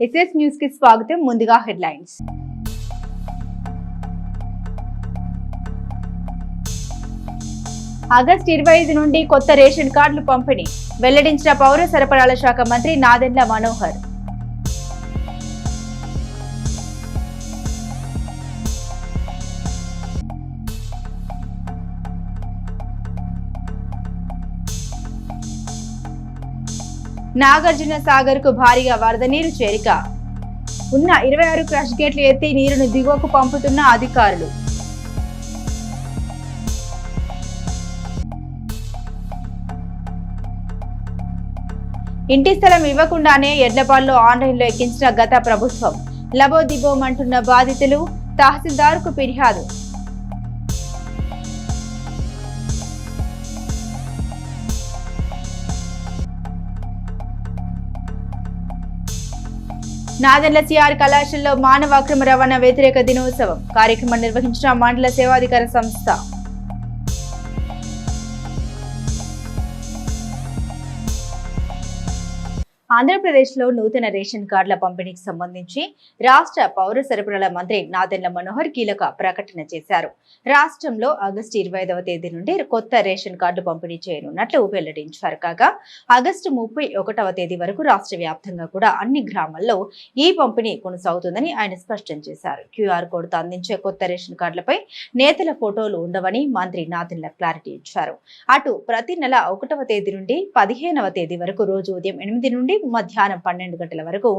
SS news కి స్వాగతం. ముందుగా హెడ్లైన్స్. ఆగస్టు 25 నుండి కొత్త రేషన్ కార్డులు పంపిణీ వెల్లడించిన పౌర సరఫరాల శాఖ మంత్రి నాదెండ్ల మనోహర్. నాగార్జున సాగర్ కు భారీగా వరద నీరు చేరిక. ఉన్న 26 క్రష్ గేట్లు ఎత్తి నీరును దిగువకు పంపుతున్న అధికారులు. ఇంటి స్థలం ఇవ్వకుండానే ఎడ్లపాల్లో ఆన్లైన్లో ఎక్కించిన గత ప్రభుత్వం. లబోదిబోమంటున్న బాధితులు. తహసీల్దార్కు ఫిర్యాదు. నాదెండ్ల సిఆర్ కళాశాలలో మానవ అక్రమ రవాణా వ్యతిరేక దినోత్సవం కార్యక్రమం నిర్వహించిన మండల సేవాధికార సంస్థ. ఆంధ్రప్రదేశ్లో నూతన రేషన్ కార్డుల పంపిణీకి సంబంధించి రాష్ట్ర పౌర సరఫరాల మంత్రి నాదెండ్ల మనోహర్ కీలక ప్రకటన చేశారు. రాష్ట్రంలో ఆగస్టు 25వ తేదీ నుండి కొత్త రేషన్ కార్డు పంపిణీ చేయనున్నట్లు వెల్లడించారు. కాగా ఆగస్టు 31వ తేదీ వరకు రాష్ట్ర వ్యాప్తంగా కూడా అన్ని గ్రామాల్లో ఈ పంపిణీ కొనసాగుతుందని ఆయన స్పష్టం చేశారు. క్యూఆర్ కోడ్తో అందించే కొత్త రేషన్ కార్డులపై నేతల ఫోటోలు ఉండవని మంత్రి నాదెండ్ల క్లారిటీ ఇచ్చారు. అటు ప్రతి నెల 1వ తేదీ నుండి 15వ తేదీ వరకు రోజు ఉదయం 8 నుండి మధ్యాహ్నం 12 గంటల వరకు,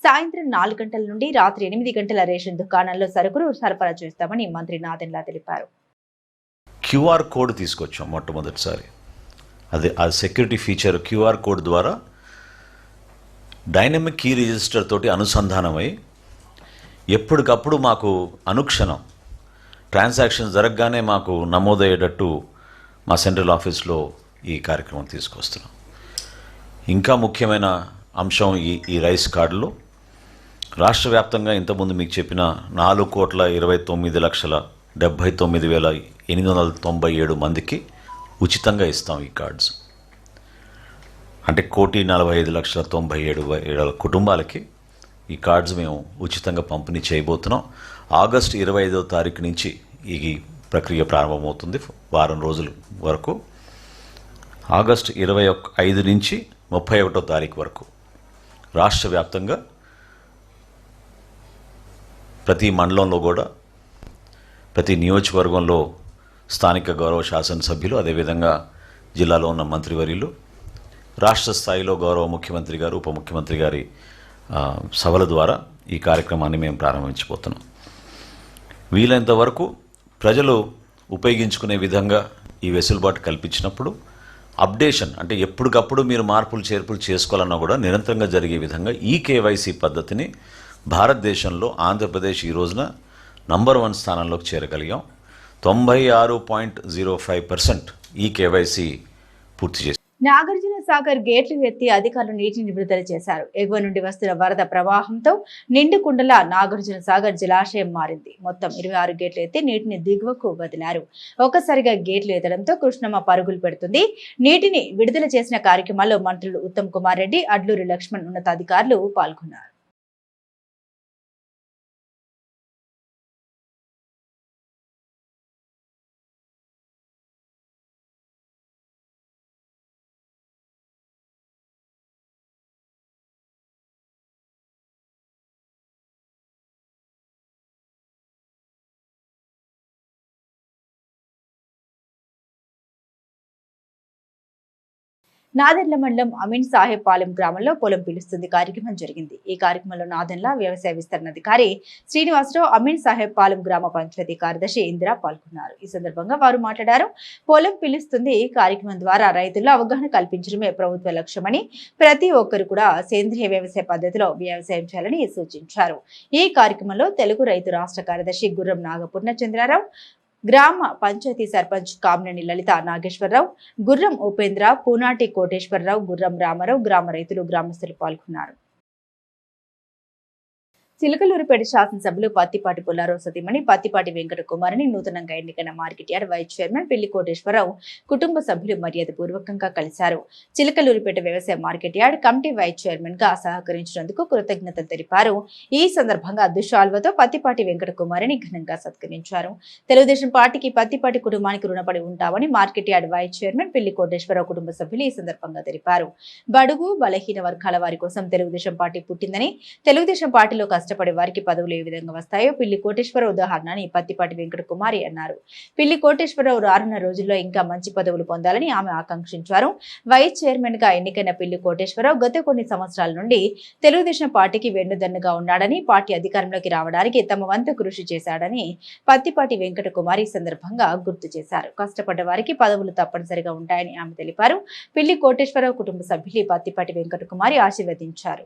సాయంత్రం 4 గంటల నుండి రాత్రి 8 గంటల రేషన్ దుకాణాల్లో సరుకులు సరఫరా చేస్తామని మంత్రి నాదెండ్ల తెలిపారు. క్యూఆర్ కోడ్ తీసుకొచ్చాం మొట్టమొదటిసారి. ఆ సెక్యూరిటీ ఫీచర్ క్యూఆర్ కోడ్ ద్వారా డైనమిక్ కీ రిజిస్టర్ తోటి అనుసంధానమై ఎప్పటికప్పుడు మాకు అనుక్షణం ట్రాన్సాక్షన్ జరగగానే మాకు నమోదయ్యేటట్టు మా సెంట్రల్ ఆఫీస్లో ఈ కార్యక్రమం తీసుకొస్తున్నాం. ఇంకా ముఖ్యమైన అంశం ఈ రైస్ కార్డులో రాష్ట్ర వ్యాప్తంగా ఇంతకుముందు మీకు చెప్పిన 4,29,79,897 మందికి ఉచితంగా ఇస్తాం ఈ కార్డ్స్. అంటే 1,45,97,000 కుటుంబాలకి ఈ కార్డ్స్ మేము ఉచితంగా పంపిణీ చేయబోతున్నాం. ఆగస్టు 25వ తారీఖు నుంచి ఈ ప్రక్రియ ప్రారంభమవుతుంది. వారం రోజుల వరకు. ఆగస్టు 25 నుంచి 31వ తారీఖు వరకు రాష్ట్ర వ్యాప్తంగా ప్రతి మండలంలో కూడా, ప్రతి నియోజకవర్గంలో స్థానిక గౌరవ శాసనసభ్యులు, అదేవిధంగా జిల్లాలో ఉన్న మంత్రివర్యులు, రాష్ట్ర స్థాయిలో గౌరవ ముఖ్యమంత్రి గారు, ఉప ముఖ్యమంత్రి గారి సభల ద్వారా ఈ కార్యక్రమాన్ని మేము ప్రారంభించబోతున్నాం. వీలైనంత వరకు ప్రజలు ఉపయోగించుకునే విధంగా ఈ వెసులుబాటు కల్పించినప్పుడు అప్డేషన్, అంటే ఎప్పటికప్పుడు మీరు మార్పులు చేర్పులు చేసుకోవాలన్నా కూడా నిరంతరంగా జరిగే విధంగా ఈ కేవైసీ పద్ధతిని భారతదేశంలో ఆంధ్రప్రదేశ్ ఈ రోజున నంబర్ 1 స్థానంలోకి చేరగలిగాం. 96.05% ఈ కేవైసీ పూర్తి చేసి నాగార్జున సాగర్ గేట్లు ఎత్తి అధికారులు నీటిని విడుదల చేశారు. ఎగువ నుండి వస్తున్న వరద ప్రవాహంతో నిండుకుండలా నాగార్జున సాగర్ జలాశయం మారింది. మొత్తం 26 గేట్లు ఎత్తి నీటిని దిగువకు వదిలారు. ఒక్కసారిగా గేట్లు ఎత్తడంతో కృష్ణమ్మ పరుగులు పెడుతుంది. నీటిని విడుదల చేసిన కార్యక్రమాల్లో మంత్రులు ఉత్తమ్ కుమార్ రెడ్డి, అడ్లూరి లక్ష్మణ్ ఉన్నతాధికారులు పాల్గొన్నారు. నాదెండ్ల మండలం అమీన్ సాహెబ్ పాలెం గ్రామంలో పొలం పిలుస్తుంది కార్యక్రమం జరిగింది. ఈ కార్యక్రమంలో నాదెండ్ల వ్యవసాయ విస్తరణ అధికారి శ్రీనివాసరావు, అమీన్ సాహెబ్ పాలెం గ్రామ పంచాయతీ కార్యదర్శి ఇందిర పాల్గొన్నారు. ఈ సందర్భంగా వారు మాట్లాడారు. పొలం పిలుస్తుంది కార్యక్రమం ద్వారా రైతుల్లో అవగాహన కల్పించడమే ప్రభుత్వ లక్ష్యమని, ప్రతి ఒక్కరు కూడా సేంద్రియ వ్యవసాయ పద్ధతిలో వ్యవసాయం చేయాలని సూచించారు. ఈ కార్యక్రమంలో తెలుగు రైతు రాష్ట్ర కార్యదర్శి గుర్రం నాగపూర్ణ చంద్రారావు, గ్రామ పంచాయతీ సర్పంచ్ కామినేని లలిత నాగేశ్వరరావు, గుర్రం ఉపేంద్ర, పూనాటి కోటేశ్వరరావు, గుర్రం రామారావు, గ్రామ రైతులు, గ్రామస్తులు పాల్గొన్నారు. చిలకలూరిపేట శాసనసభ్యులు పత్తిపాటి పుల్లారావు సతీమణి పత్తిపాటి వెంకట కుమారిని నూతనంగా ఎన్నికైన మార్కెట్ యార్డ్ వైస్ చైర్మన్ పిల్లి కోటేశ్వరరావు కుటుంబ సభ్యులు మర్యాదపూర్వకంగా కలిశారు. చిలకలూరిపేట వ్యవసాయ market yard committee vice chairman గా సహకరించినందుకు కృతజ్ఞతలు తెలిపారు. ఈ సందర్భంగా దుశాల్వతో పత్తిపాటి వెంకట కుమారిని ఘనంగా సత్కరించారు. తెలుగుదేశం పార్టీకి పత్తిపాటి కుటుంబానికి రుణపడి ఉంటామని మార్కెట్ యార్డ్ వైస్ చైర్మన్ పిల్లి కోటేశ్వరరావు కుటుంబ సభ్యులు ఈ సందర్భంగా తెలిపారు. బడుగు బలహీన వర్గాల వారి కోసం తెలుగుదేశం పార్టీ పుట్టిందని, తెలుగుదేశం పార్టీలో కష్టపడే వారికి పదవులు ఏ విధంగా వస్తాయో పిల్లి కోటేశ్వరరావు ఉదాహరణని పత్తిపాటి వెంకట కుమారి అన్నారు. పిల్లి కోటేశ్వరరావు రానున్న రోజుల్లో ఇంకా మంచి పదవులు పొందాలని ఆమె ఆకాంక్షించారు. వైస్ చైర్మన్ గా ఎన్నికైన పిల్లి కోటేశ్వరరావు గత కొన్ని సంవత్సరాల నుండి తెలుగుదేశం పార్టీకి వెన్నుదన్నుగా ఉన్నాడని, పార్టీ అధికారంలోకి రావడానికి తమ వంతు కృషి చేశాడని పత్తిపాటి వెంకట కుమారి సందర్భంగా గుర్తు చేశారు. కష్టపడ్డ వారికి పదవులు తప్పనిసరిగా ఉంటాయని ఆమె తెలిపారు. పిల్లి కోటేశ్వరరావు కుటుంబ సభ్యులు పత్తిపాటి వెంకట కుమారి ఆశీర్వదించారు.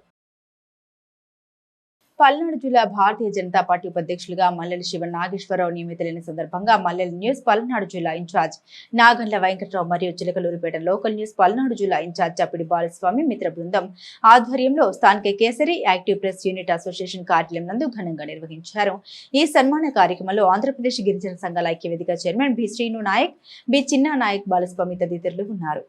పల్నాడు జిల్లా భారతీయ జనతా పార్టీ ఉపాధ్యక్షులుగా మల్లెల శివ నాగేశ్వరరావు నియమితులైన సందర్భంగా మల్లెల న్యూస్ పల్నాడు జిల్లా ఇన్ఛార్జ్ నాగండ్ల వెంకటరావు మరియు చిలకలూరిపేట లోకల్ న్యూస్ పల్నాడు జిల్లా ఇన్ఛార్జ్ చప్పిడి బాలస్వామి మిత్ర బృందం ఆధ్వర్యంలో స్థానిక kesari active press unit association కార్యాలయం నందు ఘనంగా నిర్వహించారు. ఈ సన్మాన కార్యక్రమంలో ఆంధ్రప్రదేశ్ గిరిజన సంఘాల ఐక్య వేదిక chairman B Srinu Naik, B Chinna Naik, Balaswamy తదితరులు ఉన్నారు.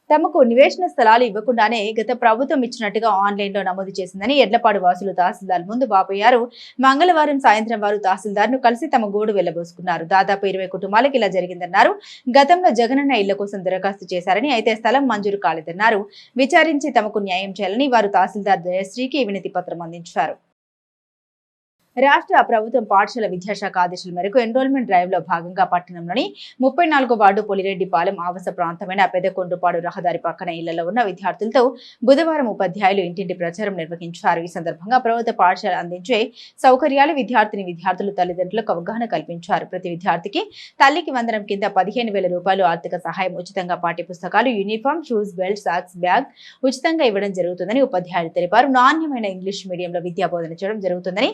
తమకు నివేశన స్థలాలు ఇవ్వకుండానే గత ప్రభుత్వం ఇచ్చినట్టుగా ఆన్లైన్ లో నమోదు చేసిందని ఎడ్లపాడు వాసులు తహసీల్దార్ ముందు వాపోయారు. మంగళవారం సాయంత్రం వారు తహసీల్దార్ ను కలిసి తమ గోడు వెళ్లబోసుకున్నారు. దాదాపు 20 కుటుంబాలకు ఇలా జరిగిందన్నారు. గతంలో జగనన్న ఇళ్ల కోసం దరఖాస్తు చేశారని, అయితే స్థలం మంజూరు కాలేదన్నారు. విచారించి తమకు న్యాయం చేయాలని వారు తహసీల్దార్ జయశ్రీకి వినతి పత్రం అందించారు. రాష్ట్ర ప్రభుత్వం పాఠశాల విద్యాశాఖ ఆదేశాల మేరకు ఎన్రోల్మెంట్ డ్రైవ్ లో భాగంగా పట్టణంలోని 34వ వార్డు పొలిరెడ్డిపాలెం ఆవాస ప్రాంతమైన పెదకొండ్రుపాడు రహదారి పక్కన ఇళ్లలో ఉన్న విద్యార్థులతో బుధవారం ఉపాధ్యాయులు ఇంటింటి ప్రచారం నిర్వహించారు. ఈ సందర్భంగా ప్రభుత్వ పాఠశాల అందించే సౌకర్యాలు విద్యార్థులు తల్లిదండ్రులకు అవగాహన కల్పించారు. ప్రతి విద్యార్థికి తల్లికి వందనం కింద 15,000 రూపాయలు ఆర్థిక సహాయం, ఉచితంగా పాఠ్య పుస్తకాలు, uniform, shoes, belt, socks, bag ఉచితంగా ఇవ్వడం జరుగుతుందని ఉపాధ్యాయులు తెలిపారు. నాణ్యమైన ఇంగ్లీష్ మీడియంలో విద్యా బోధన చేయడం జరుగుతుందని,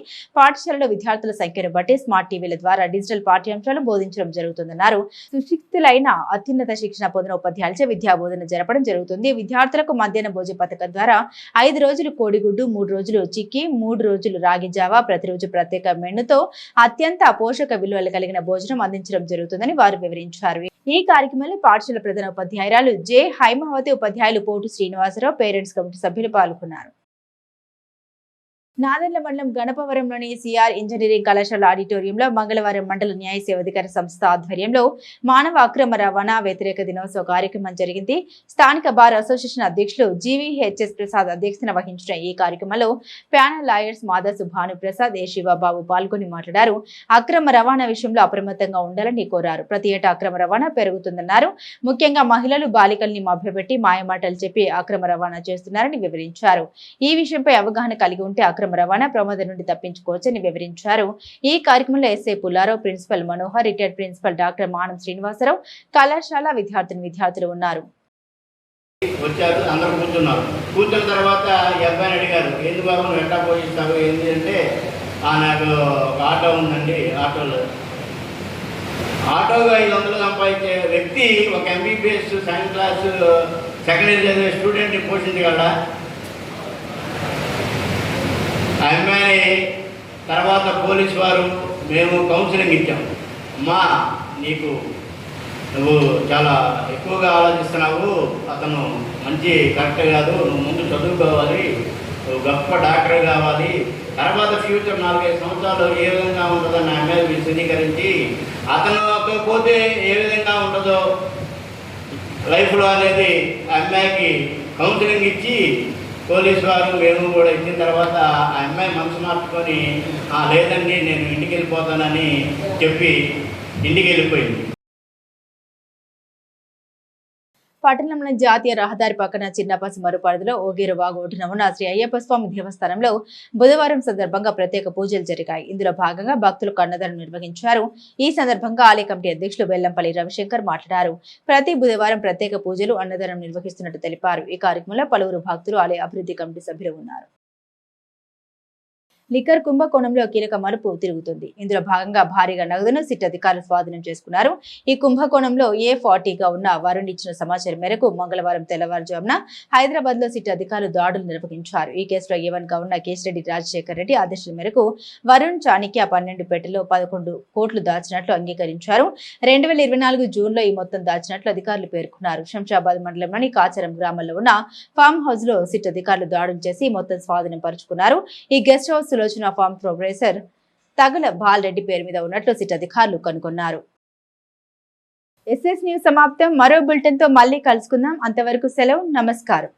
పాఠశాలలో విద్యార్థుల సంఖ్యను బట్టి స్మార్ట్ టీవీల ద్వారా డిజిటల్ పాఠ్యాంశాలు బోధించడం జరుగుతుందన్నారు. సుశిక్షితులైన అత్యున్నత శిక్షణ పొందిన ఉపాధ్యాయులచే విద్యా బోధన జరపడం జరుగుతుంది. విద్యార్థులకు మధ్యాహ్న భోజన పథకం ద్వారా 5 రోజులు కోడిగుడ్డు, 3 రోజులు చిక్కీ, 3 రోజులు రాగి జావా, ప్రతిరోజు ప్రత్యేక మెనుతో అత్యంత పోషక విలువలు కలిగిన భోజనం అందించడం జరుగుతుందని వారు వివరించారు. ఈ కార్యక్రమంలో పాఠశాల ప్రధాన ఉపాధ్యాయురాలు జె హైమావతి, ఉపాధ్యాయులు పోటు శ్రీనివాసరావు, పేరెంట్స్ కమిటీ సభ్యులు పాల్గొన్నారు. నాదెండ్ల మండలం గణపవరంలోని సిఆర్ ఇంజనీరింగ్ కళాశాల ఆడిటోరియంలో మంగళవారం మండల న్యాయ సేవాధికార సంస్థ ఆధ్వర్యంలో మానవ అక్రమ రవాణా వ్యతిరేక దినోత్సవ కార్యక్రమం జరిగింది. స్థానిక బార్ అసోసియేషన్ అధ్యక్షులు జీవీహెచ్ఎస్ ప్రసాద్ అధ్యక్షతన వహించిన ఈ కార్యక్రమంలో ప్యానల్ లాయర్స్ మాదాసు భానుప్రసాద్, ఏ శివబాబు పాల్గొని మాట్లాడారు. అక్రమ రవాణా విషయంలో అప్రమత్తంగా ఉండాలని కోరారు. ప్రతి ఏటా అక్రమ రవాణా పెరుగుతుందన్నారు. ముఖ్యంగా మహిళలు, బాలికల్ని మభ్యపెట్టి మాయమాటలు చెప్పి అక్రమ రవాణా చేస్తున్నారని వివరించారు. ఈ విషయంపై అవగాహన కలిగి ఉంటే అక్రమ రవాణా ప్రమాదం నుండి తప్పించుకోవచ్చని వివరించారు. ఈ కార్యక్రమంలో SI Pullarao, principal Manohar, retired principal doctor Manam Srinivasarao, కళాశాల విద్యార్థులు ఉన్నారు. వచ్చారు, అందరూ కూర్చున్నారు. కూర్చున్న తర్వాత ఈ అబ్బాయిని అడిగారు, ఏంది బాబు నువ్వు ఎట్లా పోషిస్తావు ఏంటి అంటే, నాకు ఒక ఆటో ఉందండి, ఆటోగా 500 సంపాదించే వ్యక్తి ఒక MBBS second class second year చదివే స్టూడెంట్ని పోషించగలరా? ఆ అమ్మాయి తర్వాత పోలీసు వారు మేము కౌన్సిలింగ్ ఇచ్చాం. అమ్మా, నువ్వు చాలా ఎక్కువగా ఆలోచిస్తున్నావు, అతను మంచి కరెక్ట్ కాదు, నువ్వు ముందు చదువుకోవాలి, నువ్వు గొప్ప డాక్టర్ కావాలి, తర్వాత ఫ్యూచర్ 4-5 సంవత్సరాలు ఏ విధంగా ఉంటుందో నా అమ్మాయి విశదీకరించి అతను పోతే ఏ విధంగా ఉంటుందో లైఫ్లో అనేది ఆ అమ్మాయికి కౌన్సిలింగ్ ఇచ్చి పోలీసు వారు మేము కూడా ఇచ్చిన తర్వాత ఆ అమ్మాయి మనసు మార్చుకొని లేదండి నేను ఇంటికి వెళ్ళిపోతానని చెప్పి ఇంటికి వెళ్ళిపోయింది. పట్టణంలోని జాతీయ రహదారి పక్కన చిన్నపసి మరుపరిధిలో ఓగేరు వాగు ఒడ్డున ఉన్న శ్రీ అయ్యప్ప స్వామి దేవస్థానంలో బుధవారం సందర్భంగా ప్రత్యేక పూజలు జరిగాయి. ఇందులో భాగంగా భక్తులకు అన్నదానం నిర్వహించారు. ఈ సందర్భంగా ఆలయ కమిటీ అధ్యక్షులు బెల్లంపల్లి రవిశంకర్ మాట్లాడారు. ప్రతి బుధవారం ప్రత్యేక పూజలు, అన్నదానం నిర్వహిస్తున్నట్టు తెలిపారు. ఈ కార్యక్రమంలో పలువురు భక్తులు, ఆలయ అభివృద్ధి కమిటీ సభ్యులు ఉన్నారు. లిక్కర్ కుంభకోణంలో కీలక మలుపు తిరుగుతుంది. ఇందులో భాగంగా భారీగా నగదును సిట్ అధికారులు స్వాధీనం చేసుకున్నారు. ఈ కుంభకోణంలో A40గా ఉన్న వరుణ్ ఇచ్చిన సమాచారం మేరకు మంగళవారం తెల్లవారుజామున హైదరాబాద్ లో సిట్ అధికారులు దాడులు నిర్వహించారు. ఈ కేసులో A1గా ఉన్న కేశిరెడ్డి రాజశేఖర్ రెడ్డి ఆదేశాల మేరకు వరుణ్ చాణిక్య 12 పెట్టెలో 11 కోట్లు దాచినట్లు అంగీకరించారు. 2024 జూన్లో ఈ మొత్తం దాచినట్లు అధికారులు పేర్కొన్నారు. శంషాబాద్ మండలంలోని కాచరం గ్రామంలో ఉన్న ఫామ్ హౌస్ లో సిట్ అధికారులు దాడులు చేసి మొత్తం స్వాధీనం పరుచుకున్నారు. ఈ guest house Sulochana farm professor Tagala Balareddy పేరు మీద ఉన్నట్లు సిట్ అధికారులు కనుగొన్నారు. SS న్యూస్ సమాప్తం. మరో బులెటిన్ తో మళ్ళీ కలుసుకుందాం. అంతవరకు సెలవు. నమస్కారం.